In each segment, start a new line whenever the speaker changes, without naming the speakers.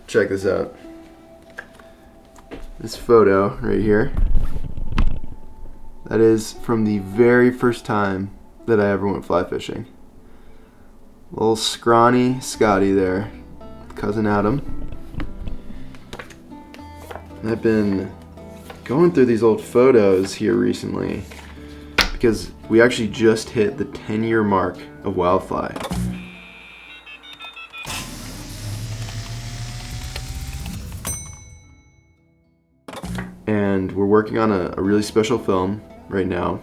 check this out. This photo right here, that is from the very first time that I ever went fly fishing. Little scrawny Scotty there, cousin Adam. And I've been going through these old photos here recently because we actually just hit the 10-year mark of Wildfly. And we're working on a really special film right now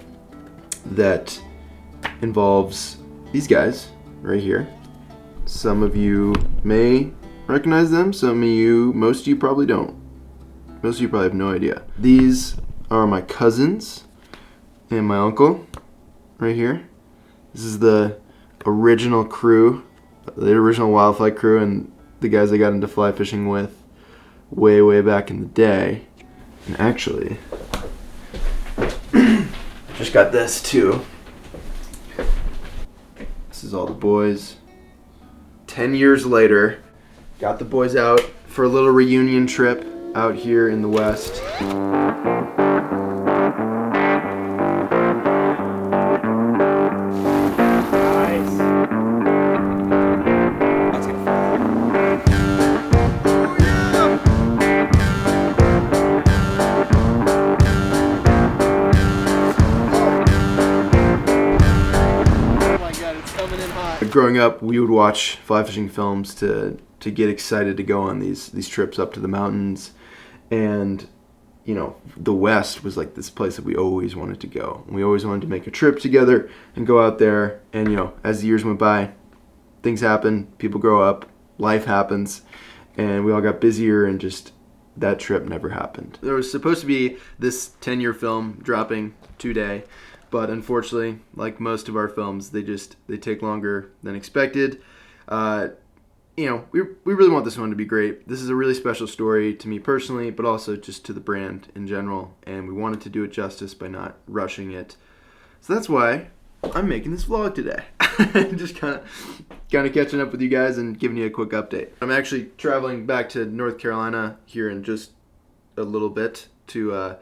that involves these guys right here. Some of you may recognize them, most of you probably don't. Most of you probably have no idea. These are my cousins and my uncle right here. This is the original crew, the original Wildfly crew, and the guys I got into fly fishing with way back in the day. And actually, just got this too. This is all the boys. 10 years later, got the boys out for a little reunion trip out here in the West. Growing up, we would watch fly fishing films to get excited to go on these trips up to the mountains, and you know, the West was like this place that we always wanted to go. We always wanted to make a trip together and go out there. And you know, as the years went by, things happen, people grow up, life happens, and we all got busier, and just that trip never happened. There was supposed to be this 10-year film dropping today. But unfortunately, like most of our films, they take longer than expected. You know, we really want this one to be great. This is a really special story to me personally, but also just to the brand in general. And we wanted to do it justice by not rushing it. So that's why I'm making this vlog today. Just kind of catching up with you guys and giving you a quick update. I'm actually traveling back to North Carolina here in just a little bit to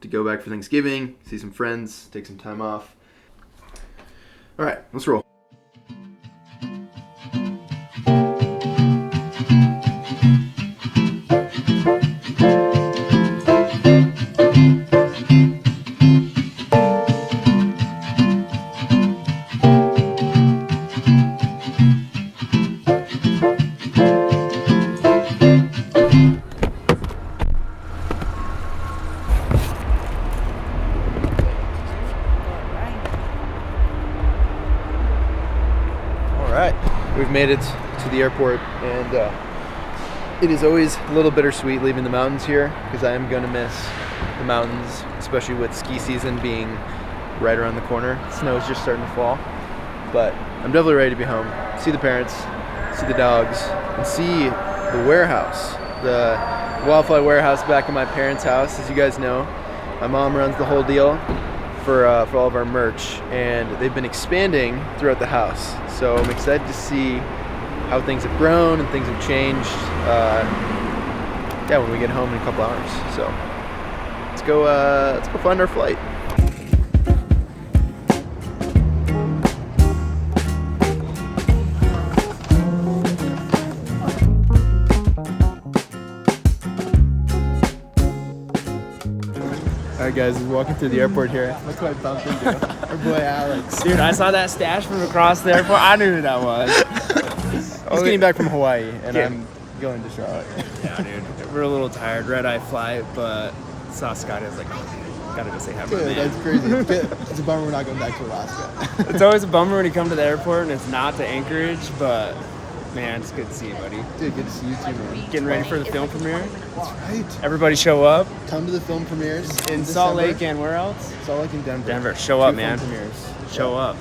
go back for Thanksgiving, see some friends, take some time off. All right, let's roll. We've made it to the airport, and it is always a little bittersweet leaving the mountains here because I am going to miss the mountains, especially with ski season being right around the corner. Snow is just starting to fall, but I'm definitely ready to be home, see the parents, see the dogs, and see the warehouse, the Wildfly warehouse back in my parents' house. As you guys know, my mom runs the whole deal for all of our merch, and they've been expanding throughout the house. So I'm excited to see how things have grown and things have changed. Yeah, when we get home in a couple hours. So let's go find our flight. Alright guys, we're walking through the airport here. Look who I bumped into. Our boy Alex.
Dude, I saw that stash from across the airport. I knew who that was.
He's getting back from Hawaii, and I'm going to Charlotte.
Yeah, dude. We're a little tired. Red-eye flight, but saw Scotty. I was like, oh, gotta go say hi to my man.
That's crazy. It's a bummer we're not going back to Alaska.
It's always a bummer when you come to the airport and it's not to Anchorage, but man, it's good to see you, buddy.
Dude, good to see you too, man.
Getting ready for the film premiere?
That's right.
Everybody show up.
Come to the film premieres
In Salt Lake and where else?
Salt Lake and Denver.
Denver. Show up, man.
Film premieres.
Show up.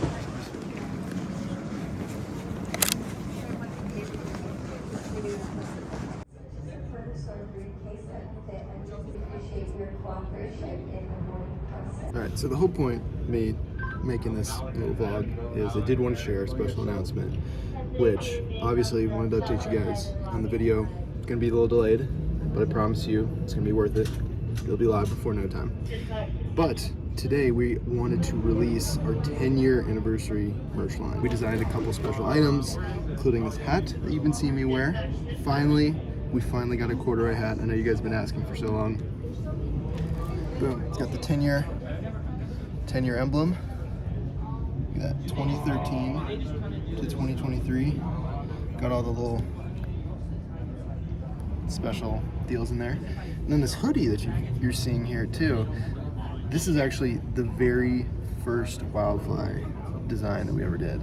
Alright, so the whole point me making this little vlog is I did want to share a special announcement, which obviously wanted to update you guys on the video gonna be a little delayed, but I promise you it's gonna be worth it. It'll be live before no time. But today we wanted to release our 10-year anniversary merch line. We designed a couple special items, including this hat that you've been seeing me wear. We finally got a corduroy hat. I know you guys have been asking for so long. Boom, it's got the 10-year emblem. Look at that, 2013 to 2023. Got all the little special deals in there. And then this hoodie that you're seeing here too. This is actually the very first wildfly design that we ever did.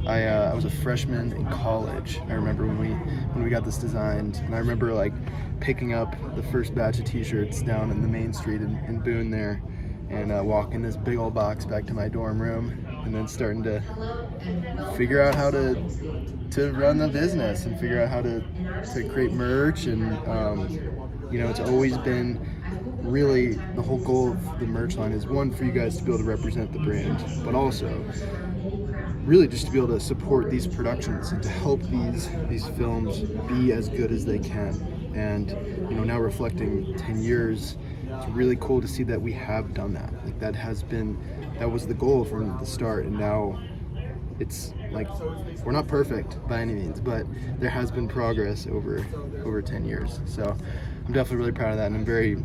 I was a freshman in college. I remember when we got this designed, and I remember like picking up the first batch of t-shirts down in the main street in Boone there, and walking this big old box back to my dorm room, and then starting to figure out how to run the business and figure out how to create merch. And you know, it's always been really the whole goal of the merch line is, one, for you guys to be able to represent the brand, but also really just to be able to support these productions and to help these films be as good as they can. And you know, now reflecting 10 years, it's really cool to see that we have done that. Like that was the goal from the start, and now it's like, we're not perfect by any means, but there has been progress over 10 years. So I'm definitely really proud of that, and I'm very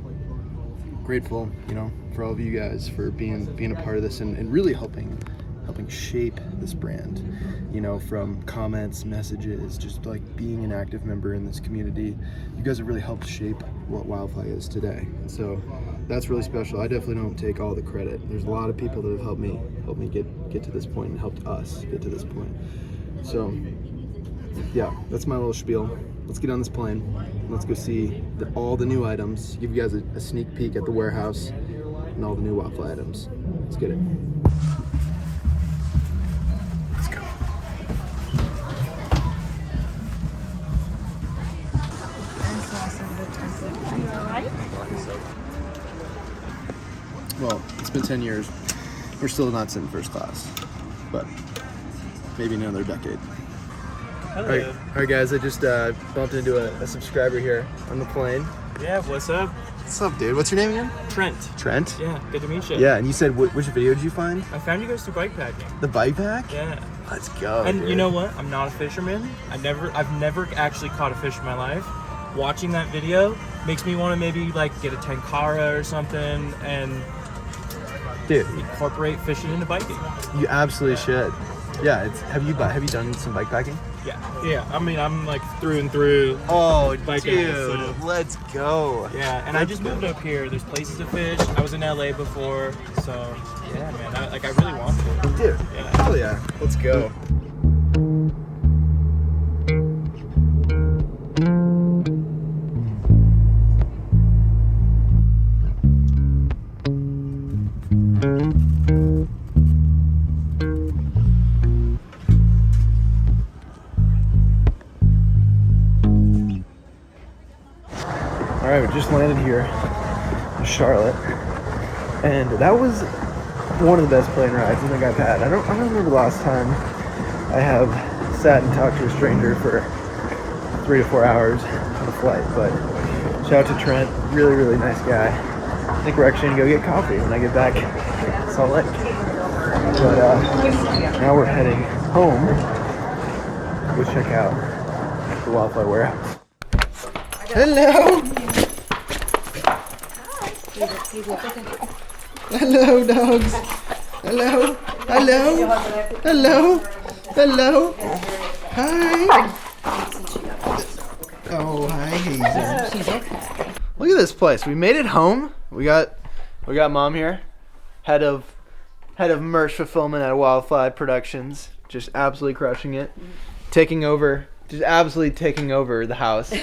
grateful, you know, for all of you guys for being a part of this and really helping shape this brand, you know, from comments, messages, just like being an active member in this community. You guys have really helped shape what Wildfly is today, and so that's really special. I definitely don't take all the credit. There's a lot of people that have helped me get to this point and helped us get to this point. So yeah, that's my little spiel. Let's get on this plane. Let's go see all the new items. Give you guys a sneak peek at the warehouse and all the new Wildfly items. Let's get it. Let's go. Well, it's been 10 years. We're still not sitting first class, but maybe another decade. All right, guys, I just bumped into a subscriber here on the plane.
Yeah, what's up?
What's up, dude? What's your name again?
Trent.
Trent?
Yeah, good to meet you.
Yeah, and you said, which video did you find?
I found you guys through bike packing.
The bike pack?
Yeah.
Let's go,
And
dude.
you know what? I'm not a fisherman. I've never actually caught a fish in my life. Watching that video makes me want to maybe like get a tenkara or something and
dude,
incorporate fishing into biking.
You absolutely should. Yeah, have you done some bike packing?
Yeah. I mean, I'm like through and through.
Oh,
biking,
dude,
so.
Let's go.
Yeah, and I just moved up here. There's places to fish. I was in LA before, so yeah, man. I really want to.
Dude,
yeah.
Hell yeah. Let's go. All right, we just landed here in Charlotte, and that was one of the best plane rides I think I've had. I don't remember the last time I have sat and talked to a stranger for 3 to 4 hours on a flight, but shout out to Trent, really, really nice guy. I think we're actually gonna go get coffee when I get back to Salt Lake. But now we're heading home to go check out the Wildfly warehouse. Hello! Hello, dogs. Hello. Hello. Hello. Hello. Hi. Oh, hi, Hazel.
She's okay.
Look at this place. We made it home. We got Mom here, head of merch fulfillment at Wildfly Productions, just absolutely crushing it, just absolutely taking over the house.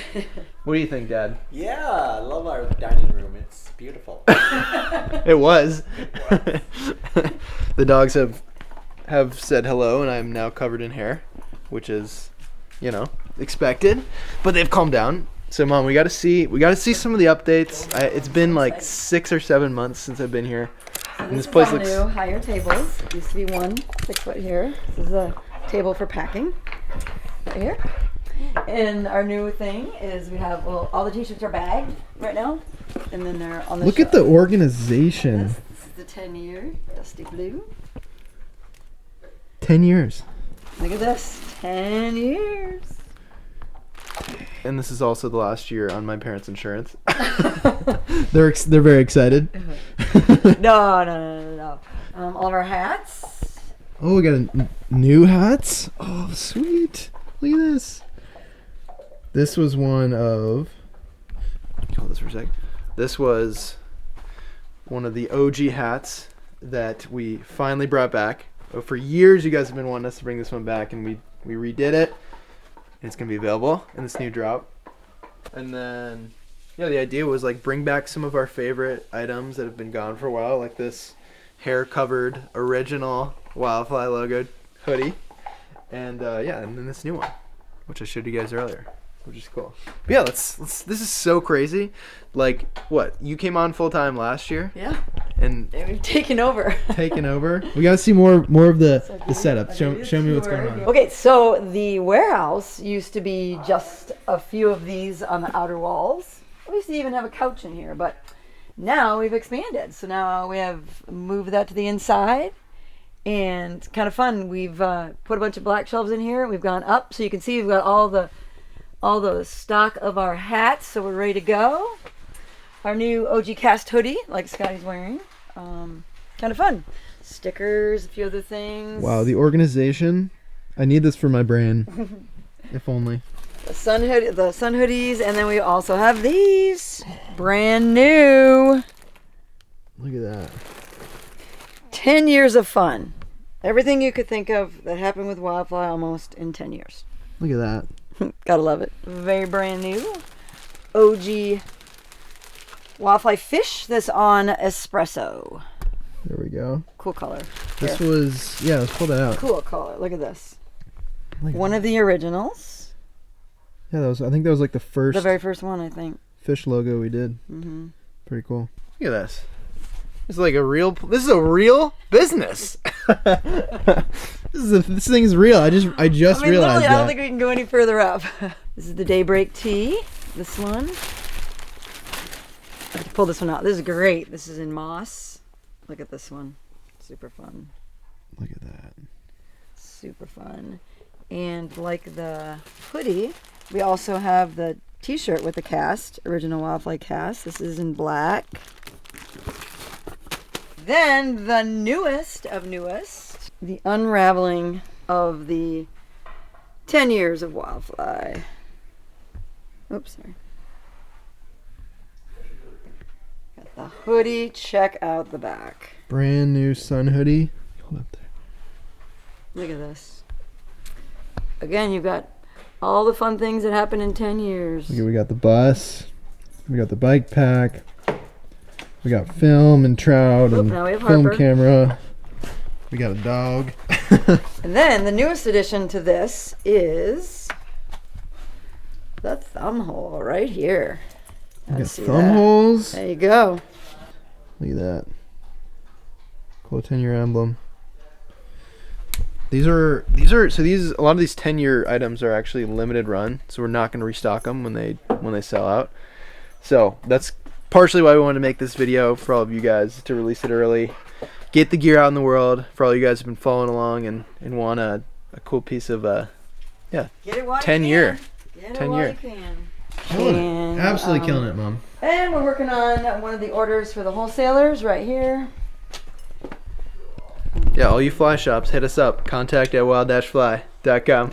What do you think, Dad?
Yeah, I love our dining room. It's beautiful.
It was. The dogs have said hello, and I'm now covered in hair, which is, expected. But they've calmed down. So, Mom, we got to see some of the updates. It's been like 6 or 7 months since I've been here, and this place looks
new. Higher tables. It used to be 1 6 foot here. This is a table for packing. Right here. And our new thing is we have all the t-shirts are bagged right now, and then they're on the
Look
shelf.
at the organization.
This is the 10-year Dusty Blue.
10 years.
Look at this, 10 years.
And this is also the last year on my parents' insurance. They're very excited.
No. All of our hats.
Oh, we got new hats. Oh, sweet. Look at this. This was one of... Hold this for a sec. This was one of the OG hats that we finally brought back. For years, you guys have been wanting us to bring this one back, and we redid it. It's going to be available in this new drop. And then, yeah, the idea was like bring back some of our favorite items that have been gone for a while, like this hair-covered original Wildfly logo hoodie. And and then this new one, which I showed you guys earlier, which is cool. But yeah, let's this is so crazy. Like, what? You came on full-time last year?
Yeah.
And
We've taken over.
taken over. We gotta see more of the setup. Show me what's going on.
Okay, so the warehouse used to be just a few of these on the outer walls. We used to even have a couch in here, but now we've expanded. So now we have moved that to the inside, and it's kind of fun. We've put a bunch of black shelves in here. We've gone up, so you can see we've got all the stock of our hats. So we're ready to go. Our new OG cast hoodie, like Scotty's wearing. Kind of fun. Stickers, a few other things.
Wow, the organization. I need this for my brain. If only.
The sun hoodies, and then we also have these brand new.
Look at that.
10 years of fun. Everything you could think of that happened with Wildfly almost in 10 years.
Look at that.
Gotta love it. Very brand new. OG Wildfly fish. This on espresso.
There we go.
Cool color.
This
Here.
was, yeah, let's pull that out.
Cool color. Look at this.
Look at
One
that.
of the originals.
Yeah, I think that was like the first
The very first one, I think.
fish logo we did.
Mm-hmm.
Pretty cool. Look at this. This is like a real. This is a real business. This thing is real. I just realized
literally, I don't
that.
think we can go any further up. This is the Daybreak tee. This one. I have to pull this one out. This is great. This is in moss. Look at this one. Super fun.
Look at that.
Super fun. And like the hoodie, we also have the t-shirt with the cast, original Wildfly cast. This is in black. Then the newest of newest, the unraveling of the 10 years of Wildfly. Oops, sorry. Got the hoodie. Check out the back.
Brand new sun hoodie. Hold up there.
Look at this. Again, you've got all the fun things that happened in 10 years.
Look at, we got the bus. We got the bike pack. We got film and trout and
now we have
film
Harper.
camera. We got a dog.
And then the newest addition to this is the thumb hole right here.
We got
Let's see
thumb
that.
holes.
There you go.
Look at that. Cool 10-year emblem. A lot of these 10-year items are actually limited run, so we're not going to restock them when they sell out. So that's partially why we wanted to make this video for all of you guys, to release it early, get the gear out in the world for all you guys who have been following along and want a cool piece of
Get it while
10
you
year.
can. Get
10
it while
year.
you can.
Killing
And,
it. Absolutely killing it, Mom.
And we're working on one of the orders for the wholesalers right here.
Yeah, all you fly shops, hit us up. Contact at wild-fly.com.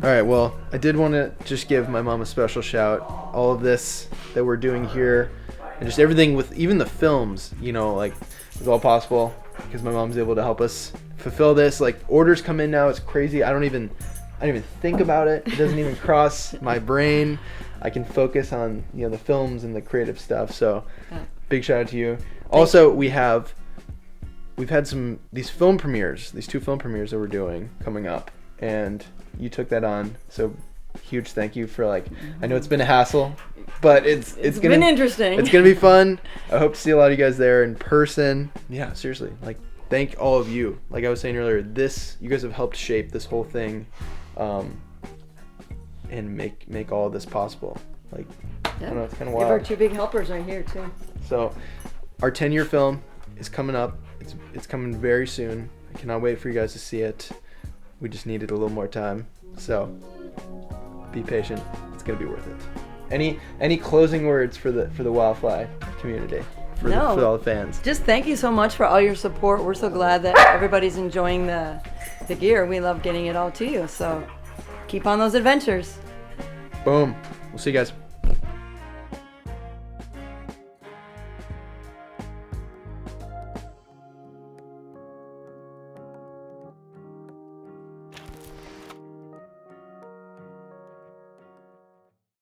Alright, well, I did want to just give my mom a special shout. All of this that we're doing here, and just everything with even the films, like, it's all possible because my mom's able to help us fulfill this. Like, orders come in now, it's crazy. I don't even think about it. It doesn't even cross my brain. I can focus on, the films and the creative stuff. So, big shout out to you. Also, we've had these film premieres, these 2 film premieres that we're doing coming up, and you took that on, so huge thank you for I know it's been a hassle, but it's
been interesting.
It's gonna be fun. I hope to see a lot of you guys there in person. Yeah, seriously, thank all of you. Like I was saying earlier, you guys have helped shape this whole thing, and make all of this possible. Like, I don't know, it's kind of
We have
wild.
our two big helpers right here too.
So, our 10-year film is coming up. It's coming very soon. I cannot wait for you guys to see it. We just needed a little more time. So, be patient. It's gonna be worth it. Any closing words for the wildfly community? For all the fans.
Just thank you so much for all your support. We're so glad that everybody's enjoying the gear. We love getting it all to you. So keep on those adventures.
Boom. We'll see you guys.